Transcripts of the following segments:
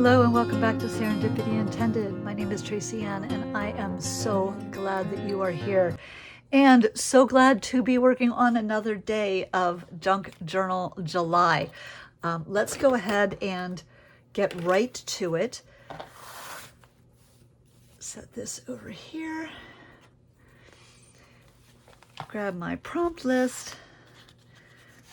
Hello and welcome back to Serendipity Intended. My name is Tracy Ann and I am so glad that you are here and so glad to be working on another day of Junk Journal July. Let's go ahead and get right to it. Set this over here. Grab my prompt list.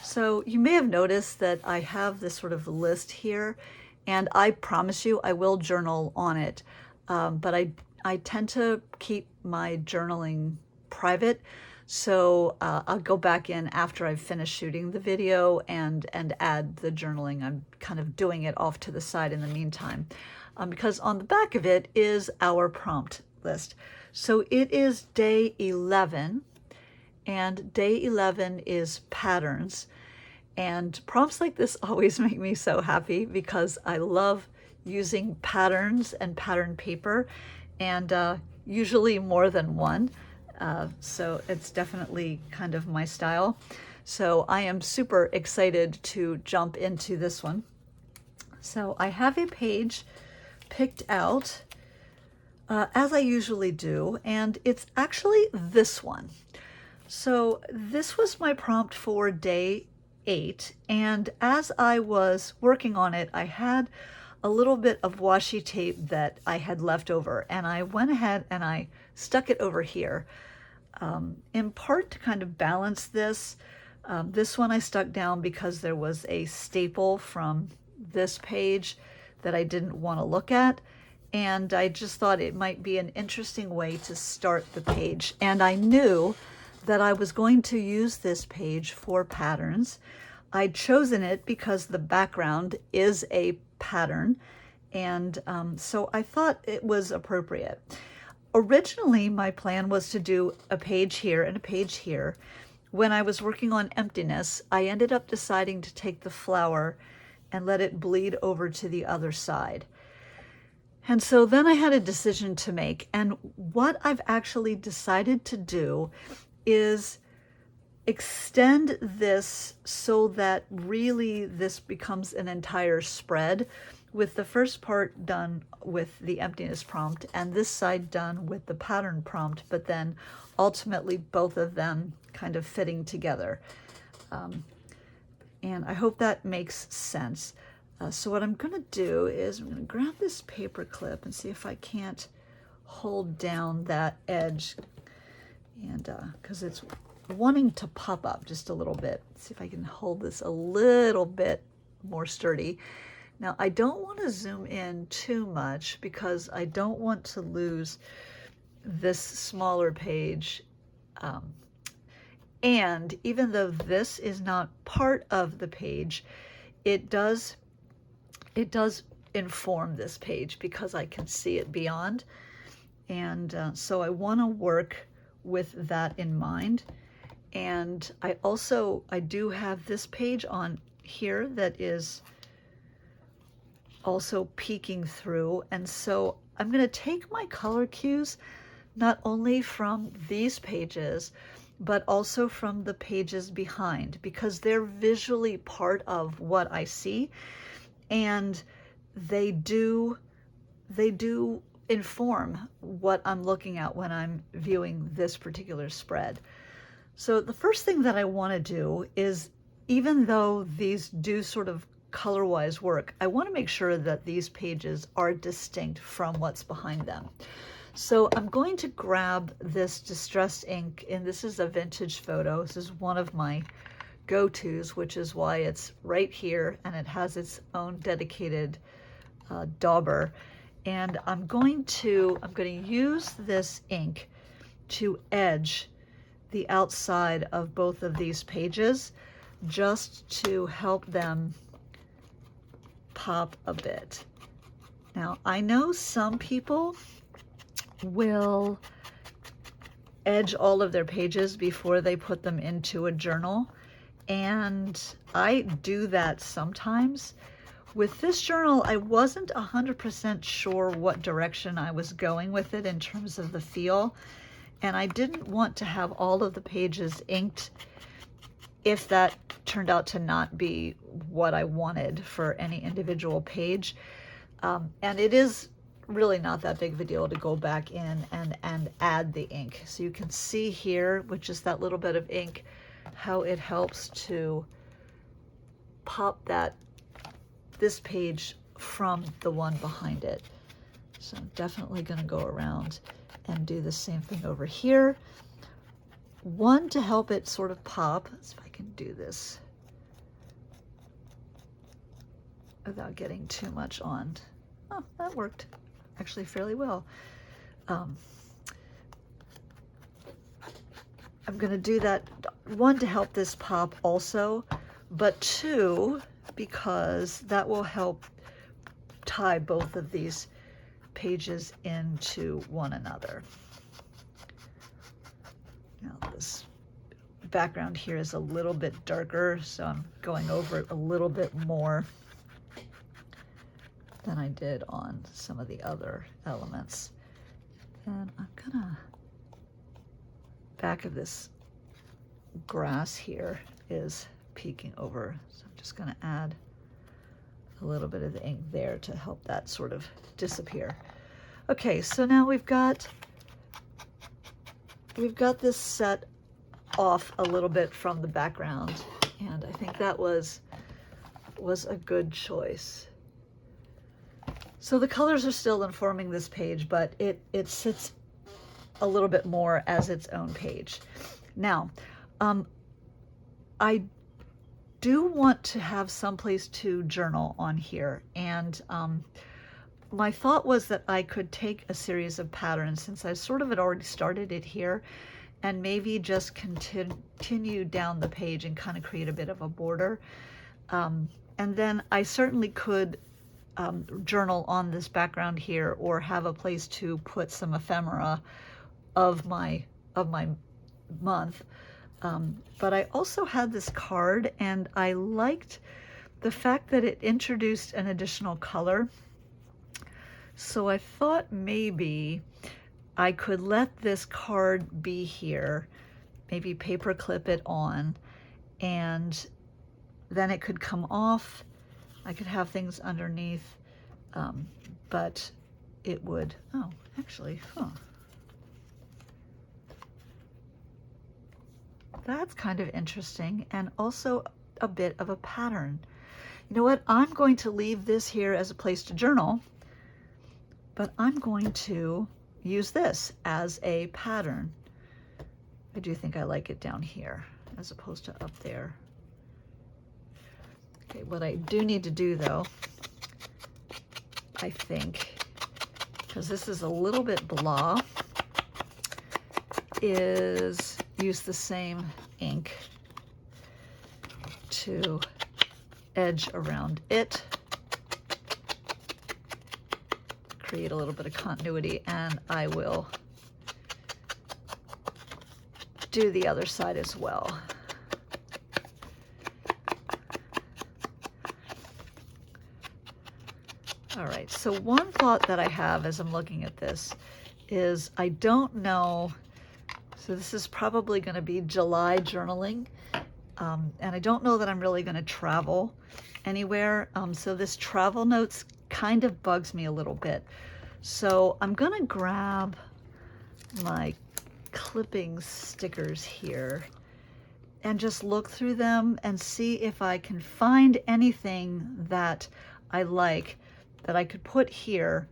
So you may have noticed that I have this sort of list here, and I promise you I will journal on it, but I tend to keep my journaling private, so I'll go back in after I've finished shooting the video and add the journaling. I'm kind of doing it off to the side in the meantime, because on the back of it is our prompt list. So it is day 11, and day 11 is patterns. And prompts like this always make me so happy because I love using patterns and pattern paper, and usually more than one. So it's definitely kind of my style. So I am super excited to jump into this one. So I have a page picked out, as I usually do, and it's actually this one. So this was my prompt for day 8, and as I was working on it, I had a little bit of washi tape that I had left over, and I went ahead and I stuck it over here, in part to kind of balance this. This one I stuck down because there was a staple from this page that I didn't want to look at, and I just thought it might be an interesting way to start the page. And I knew that I was going to use this page for patterns. I'd chosen it because the background is a pattern, and so I thought it was appropriate. Originally, my plan was to do a page here and a page here. When I was working on emptiness, I ended up deciding to take the flower and let it bleed over to the other side. And so then I had a decision to make, and what I've actually decided to do is extend this so that really this becomes an entire spread, with the first part done with the emptiness prompt and this side done with the pattern prompt, but then ultimately both of them kind of fitting together. And I hope that makes sense. So what I'm going to do is I'm going to grab this paper clip and see if I can't hold down that edge, and because it's wanting to pop up just a little bit. See if I can hold this a little bit more sturdy. Now I don't want to zoom in too much because I don't want to lose this smaller page. And even though this is not part of the page, it does inform this page because I can see it beyond. And so I want to work with that in mind. And I do have this page on here that is also peeking through, and so I'm going to take my color cues not only from these pages but also from the pages behind, because they're visually part of what I see, and they do inform what I'm looking at when I'm viewing this particular spread. So the first thing that I want to do is, even though these do sort of color-wise work, I want to make sure that these pages are distinct from what's behind them. So I'm going to grab this distressed ink, and this is a vintage photo. This is one of my go-tos, which is why it's right here, and it has its own dedicated dauber. And I'm going to use this ink to edge the outside of both of these pages, just to help them pop a bit. Now, I know some people will edge all of their pages before they put them into a journal, and I do that sometimes. With this journal, I wasn't 100% sure what direction I was going with it in terms of the feel, and I didn't want to have all of the pages inked if that turned out to not be what I wanted for any individual page. And it is really not that big of a deal to go back in and add the ink. So you can see here, with just that little bit of ink, how it helps to pop this page from the one behind it. So I'm definitely going to go around and do the same thing over here. One, to help it sort of pop. Let's see if I can do this without getting too much on. Oh, that worked actually fairly well. I'm going to do that, one, to help this pop also, but two, because that will help tie both of these pages into one another. Now this background here is a little bit darker, so I'm going over it a little bit more than I did on some of the other elements. And I'm gonna, back of this grass here is peeking over, so I'm just gonna add a little bit of the ink there to help that sort of disappear. Okay, so now we've got this set off a little bit from the background, and I think that was a good choice. So the colors are still informing this page, but it sits a little bit more as its own page. Now, I do want to have some place to journal on here, and my thought was that I could take a series of patterns, since I sort of had already started it here, and maybe just continue down the page and kind of create a bit of a border. And then I certainly could journal on this background here, or have a place to put some ephemera of my month. But I also had this card, and I liked the fact that it introduced an additional color. So I thought maybe I could let this card be here, maybe paper clip it on, and then it could come off. I could have things underneath, but it would, oh, actually, that's kind of interesting, and also a bit of a pattern. You know what? I'm going to leave this here as a place to journal, but I'm going to use this as a pattern. I do think I like it down here as opposed to up there. Okay, what I do need to do though, I think, because this is a little bit blah, is use the same ink to edge around it, create a little bit of continuity, and I will do the other side as well. All right, so one thought that I have as I'm looking at this is, I don't know, so this is probably going to be July journaling, and I don't know that I'm really going to travel anywhere, so this travel notes kind of bugs me a little bit. So I'm going to grab my clipping stickers here and just look through them and see if I can find anything that I like that I could put here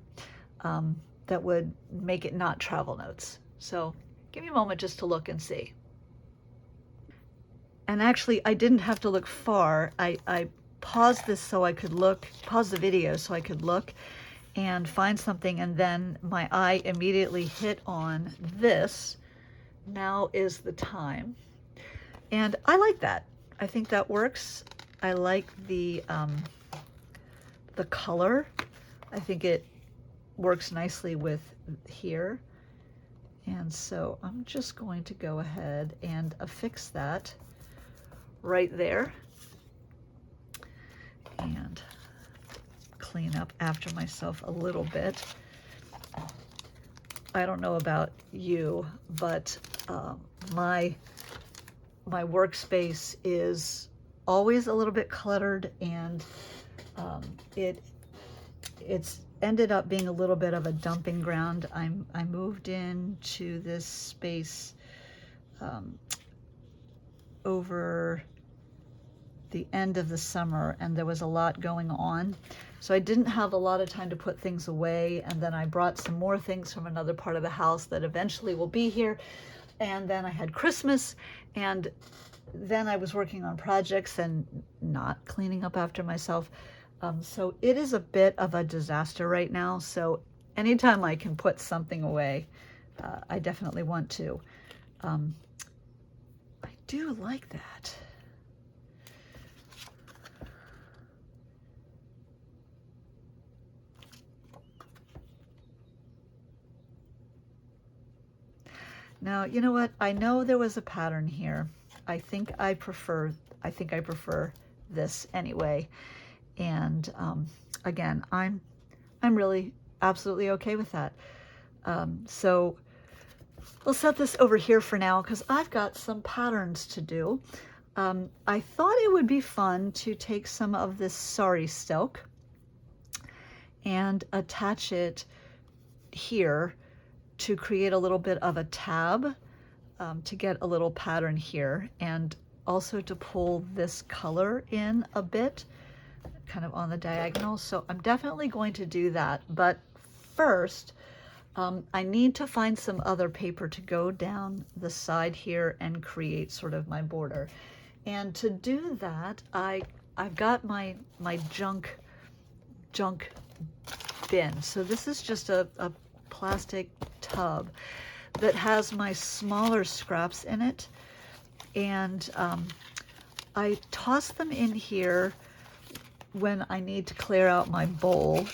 that would make it not travel notes. So give me a moment just to look and see. And actually, I didn't have to look far. I paused this so I could look, pause the video so I could look and find something, and then my eye immediately hit on this. Now is the time. And I like that. I think that works. I like the color. I think it works nicely with here. And so I'm just going to go ahead and affix that right there and clean up after myself a little bit. I don't know about you, but my workspace is always a little bit cluttered, and it's ended up being a little bit of a dumping ground. I moved into this space over the end of the summer, and there was a lot going on. So I didn't have a lot of time to put things away, and then I brought some more things from another part of the house that eventually will be here. And then I had Christmas, and then I was working on projects and not cleaning up after myself. So it is a bit of a disaster right now. So anytime I can put something away, I definitely want to. I do like that. Now, you know what? I know there was a pattern here. I think I prefer this anyway. And again, I'm really absolutely okay with that. So we'll set this over here for now because I've got some patterns to do. I thought it would be fun to take some of this sari silk and attach it here to create a little bit of a tab, to get a little pattern here, and also to pull this color in a bit, kind of on the diagonal. So I'm definitely going to do that. But first, I need to find some other paper to go down the side here and create sort of my border. And to do that, I've got my junk bin. So this is just a plastic tub that has my smaller scraps in it, and I toss them in here when I need to clear out my bowl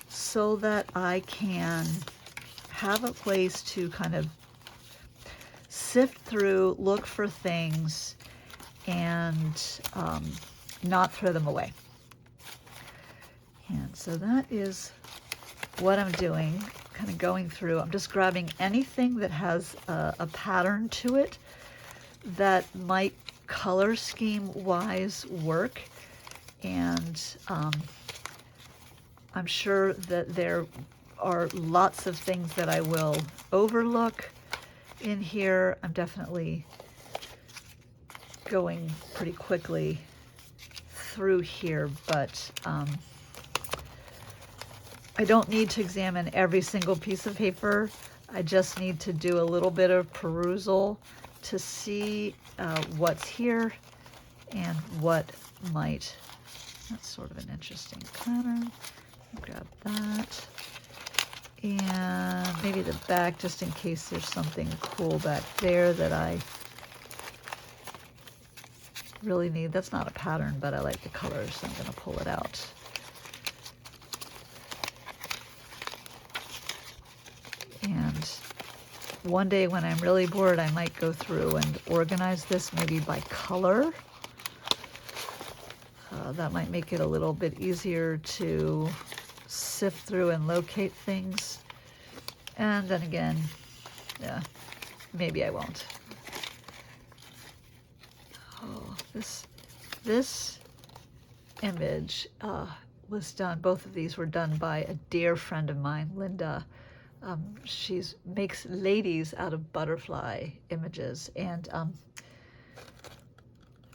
so that I can have a place to kind of sift through, look for things, and not throw them away. And so that is what I'm doing, kind of going through. I'm just grabbing anything that has a pattern to it that might color scheme wise work. And I'm sure that there are lots of things that I will overlook in here. I'm definitely going pretty quickly through here, but I don't need to examine every single piece of paper. I just need to do a little bit of perusal to see what's here and what might. That's sort of an interesting pattern. Grab that. And maybe the back, just in case there's something cool back there that I really need. That's not a pattern, but I like the colors, so I'm going to pull it out. And one day when I'm really bored, I might go through and organize this maybe by color. That might make it a little bit easier to sift through and locate things. And then again, yeah, maybe I won't. Oh, this image was done, both of these were done by a dear friend of mine, Linda. She makes ladies out of butterfly images, and I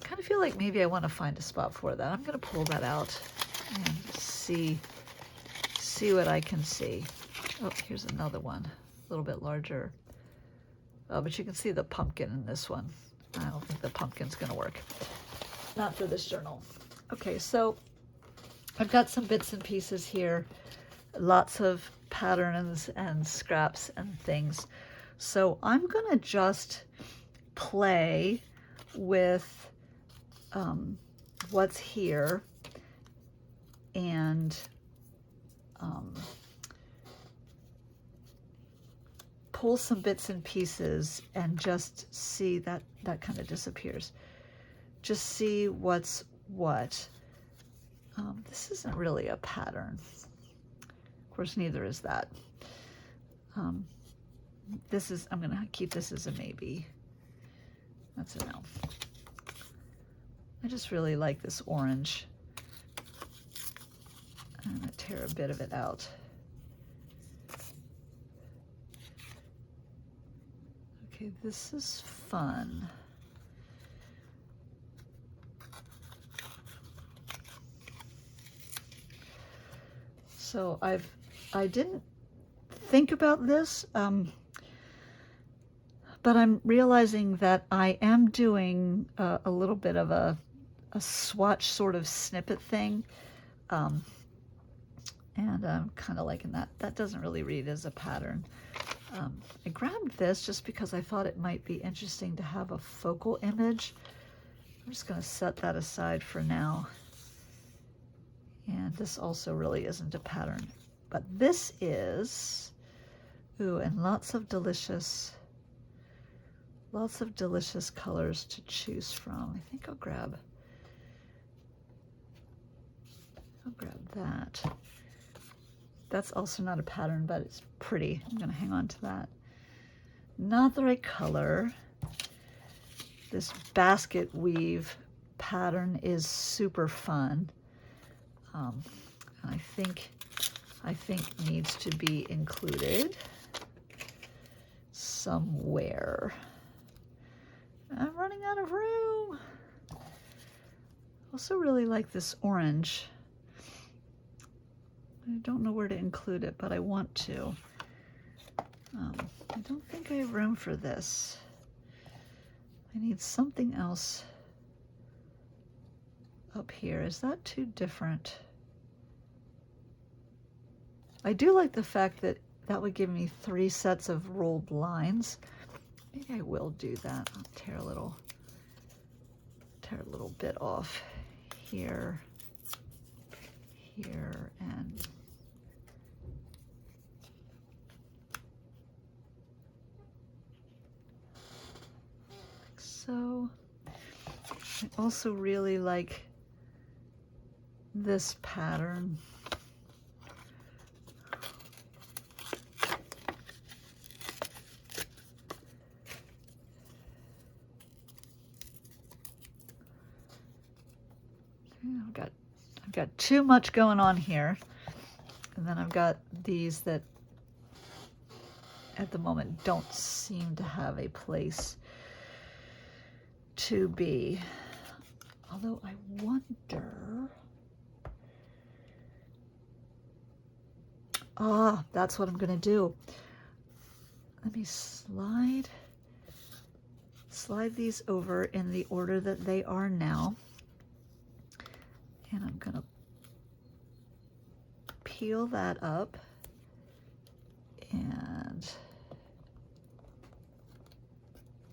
kind of feel like maybe I want to find a spot for that. I'm going to pull that out and see what I can see. Oh, here's another one, a little bit larger. Oh, but you can see the pumpkin in this one. I don't think the pumpkin's going to work. Not for this journal. Okay, so I've got some bits and pieces here, lots of patterns and scraps and things. So I'm going to just play with what's here and pull some bits and pieces and just see that kind of disappears. Just see what's what. This isn't really a pattern. Of course, neither is that. I'm going to keep this as a maybe. That's a no. I just really like this orange. I'm going to tear a bit of it out. Okay, this is fun. So I didn't think about this, but I'm realizing that I am doing a little bit of a swatch sort of snippet thing. And I'm kind of liking that. That doesn't really read as a pattern. I grabbed this just because I thought it might be interesting to have a focal image. I'm just going to set that aside for now. And this also really isn't a pattern. But this is, ooh, and lots of delicious colors to choose from. I think I'll grab that. That's also not a pattern, but it's pretty. I'm going to hang on to that. Not the right color. This basket weave pattern is super fun. I think needs to be included somewhere. I'm running out of room. Also really like this orange. I don't know where to include it, but I want to. I don't think I have room for this. I need something else up here. Is that too different? I do like the fact that that would give me 3 sets of rolled lines. Maybe I will do that. I'll tear a little bit off here, here, and like so. I also really like this pattern. I've got too much going on here, and then I've got these that at the moment don't seem to have a place to be. Although I wonder, that's what I'm gonna do. Let me slide these over in the order that they are now. And I'm gonna peel that up, and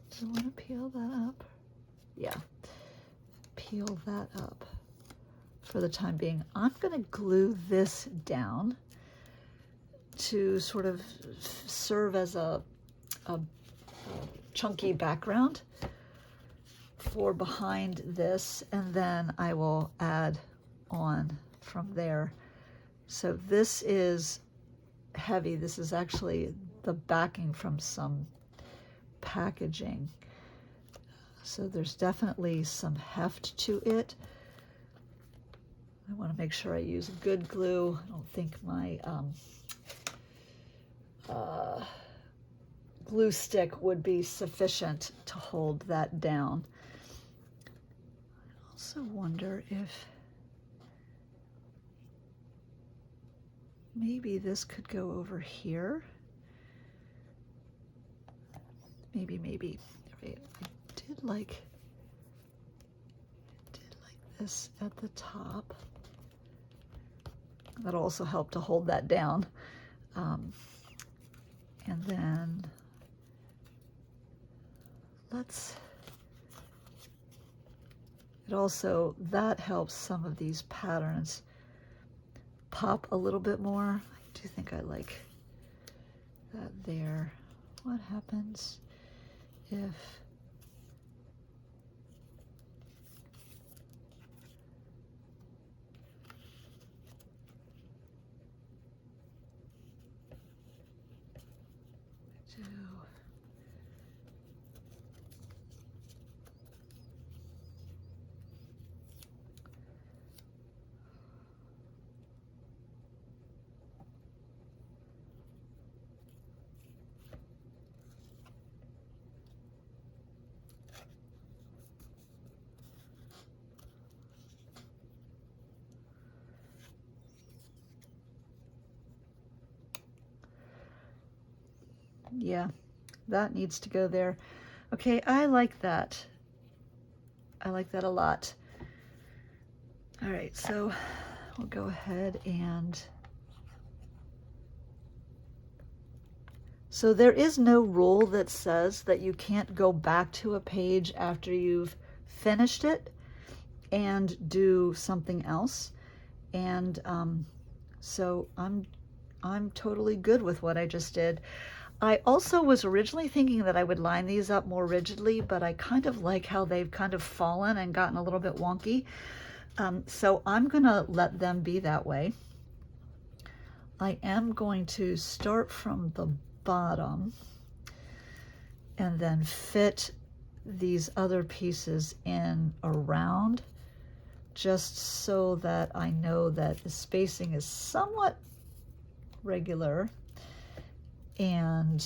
do I want to peel that up? Yeah, peel that up for the time being. I'm gonna glue this down to sort of serve as a chunky background for behind this, and then I will add on from there. So this is heavy. This is actually the backing from some packaging. So there's definitely some heft to it. I want to make sure I use good glue. I don't think my glue stick would be sufficient to hold that down. I also wonder if maybe this could go over here. Maybe. Right. I did like this at the top. That'll also help to hold that down. And then that helps some of these patterns pop a little bit more. I do think I like that there. What happens if I do Yeah, that needs to go there. Okay, I like that. I like that a lot. All right, so we'll go ahead and... So there is no rule that says that you can't go back to a page after you've finished it and do something else. And so I'm totally good with what I just did. I also was originally thinking that I would line these up more rigidly, but I kind of like how they've kind of fallen and gotten a little bit wonky. So I'm gonna let them be that way. I am going to start from the bottom and then fit these other pieces in around, just so that I know that the spacing is somewhat regular. And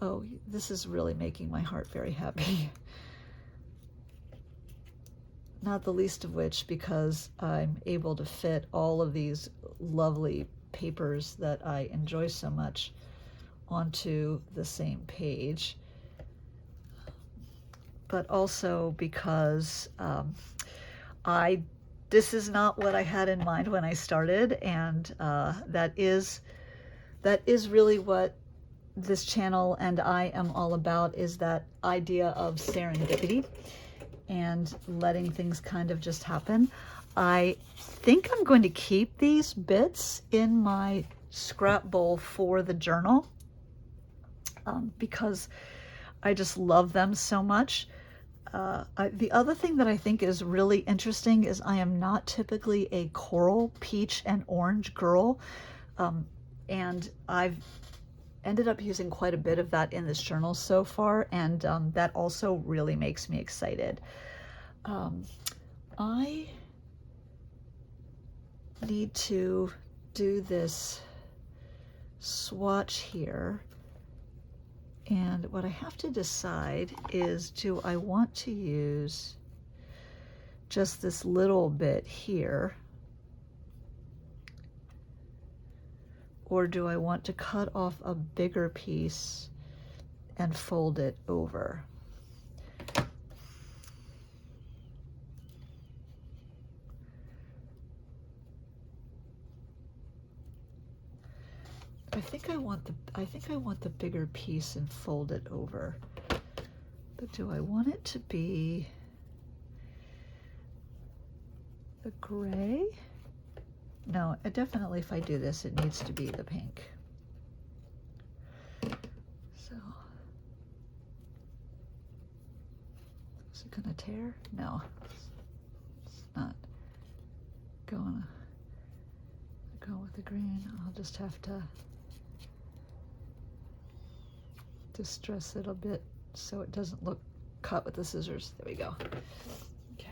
oh, this is really making my heart very happy. Not the least of which because I'm able to fit all of these lovely papers that I enjoy so much onto the same page, but also because this is not what I had in mind when I started, and that is really what this channel and I am all about, is that idea of serendipity and letting things kind of just happen. I think I'm going to keep these bits in my scrap bowl for the journal because I just love them so much. The other thing that I think is really interesting is I am not typically a coral, peach, and orange girl, and I've ended up using quite a bit of that in this journal so far, and that also really makes me excited. I need to do this swatch here, and what I have to decide is, do I want to use just this little bit here, or do I want to cut off a bigger piece and fold it over? I think I want the bigger piece and fold it over. But do I want it to be the gray? No, definitely if I do this, it needs to be the pink. So, is it gonna tear? No, it's not going to go with the green. I'll just have to distress it a bit so it doesn't look cut with the scissors. There we go. Okay.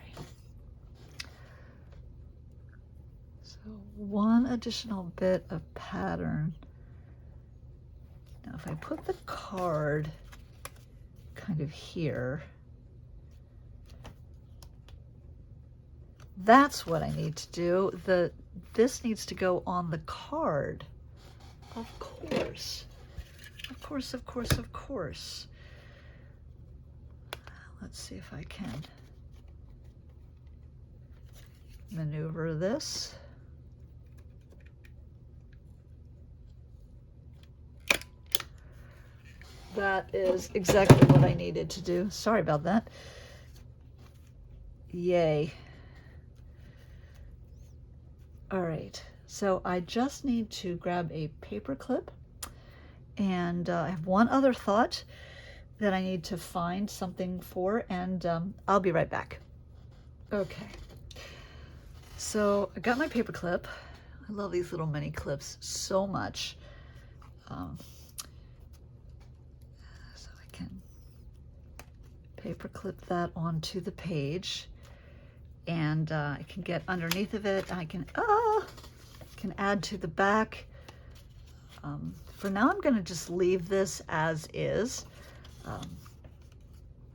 So one additional bit of pattern. Now if I put the card kind of here, that's what I need to do. This needs to go on the card. Of course. Of course, of course, of course. Let's see if I can maneuver this. That is exactly what I needed to do. Sorry about that. Yay. All right, so I just need to grab a paper clip, and I have one other thought that I need to find something for, and I'll be right back. Okay, so I got my paper clip. I love these little mini clips so much. So I can paper clip that onto the page, and I can get underneath of it. I can add to the back. For now, I'm going to just leave this as is,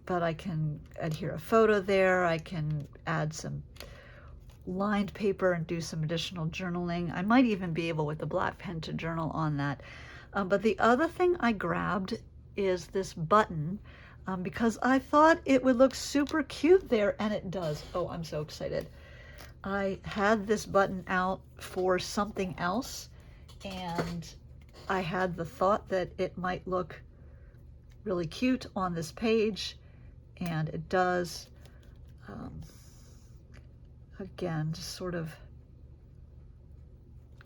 but I can adhere a photo there. I can add some lined paper and do some additional journaling. I might even be able with the black pen to journal on that. But the other thing I grabbed is this button because I thought it would look super cute there, and it does. Oh, I'm so excited. I had this button out for something else, and I had the thought that it might look really cute on this page, and it does. Again, just sort of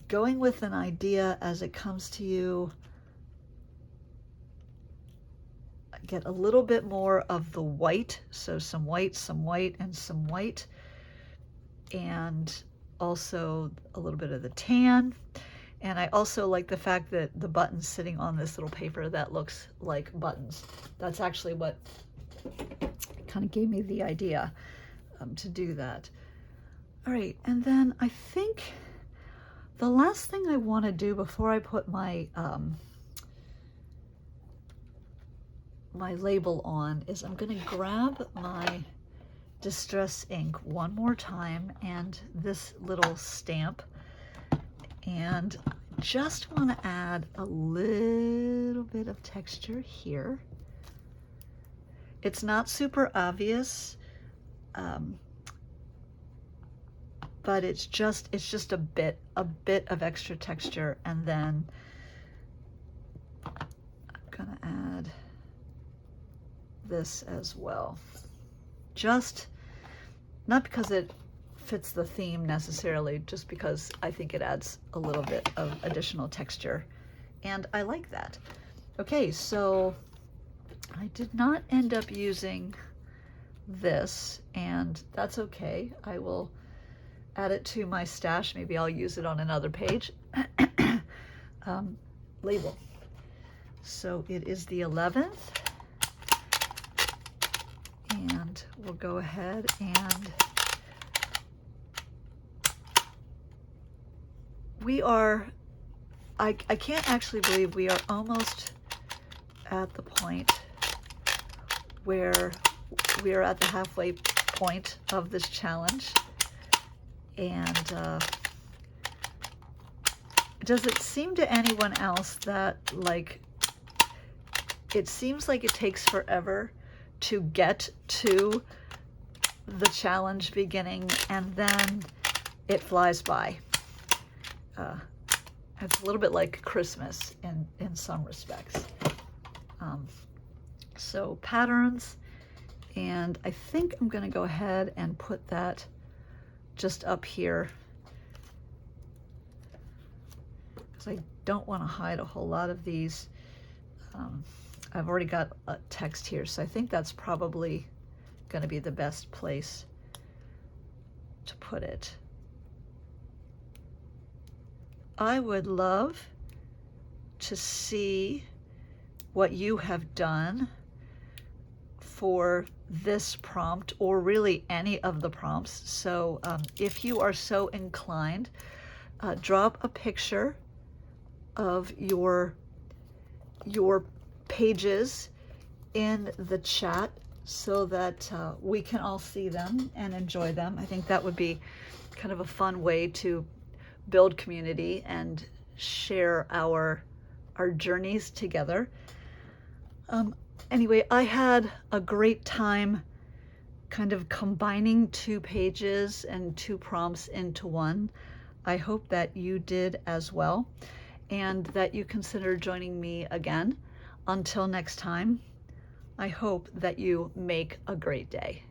going with an idea as it comes to you. Get a little bit more of the white, so some white, and some white, and also a little bit of the tan. And I also like the fact that the buttons sitting on this little paper that looks like buttons. That's actually what kind of gave me the idea to do that. All right, and then I think the last thing I want to do before I put my my label on is I'm going to grab my Distress ink one more time and this little stamp, and just want to add a little bit of texture here. It's not super obvious, but it's just a bit of extra texture. And then I'm gonna add this as well. Just not because it fits the theme necessarily, just because I think it adds a little bit of additional texture, and I like that. Okay, so I did not end up using this, and that's okay. I will add it to my stash. Maybe I'll use it on another page. Label. So it is the 11th, and we'll go ahead and we are, I can't actually believe we are almost at the point where we are at the halfway point of this challenge. And does it seem to anyone else that, like, it seems like it takes forever to get to the challenge beginning, and then it flies by? It's a little bit like Christmas in some respects. So patterns, and I think I'm going to go ahead and put that just up here because I don't want to hide a whole lot of these. I've already got a text here, so I think that's probably going to be the best place to put it. I would love to see what you have done for this prompt, or really any of the prompts. So if you are so inclined, drop a picture of your pages in the chat so that we can all see them and enjoy them. I think that would be kind of a fun way to build community and share our journeys together. Anyway, I had a great time kind of combining two pages and two prompts into one. I hope that you did as well, and that you consider joining me again. Until next time, I hope that you make a great day.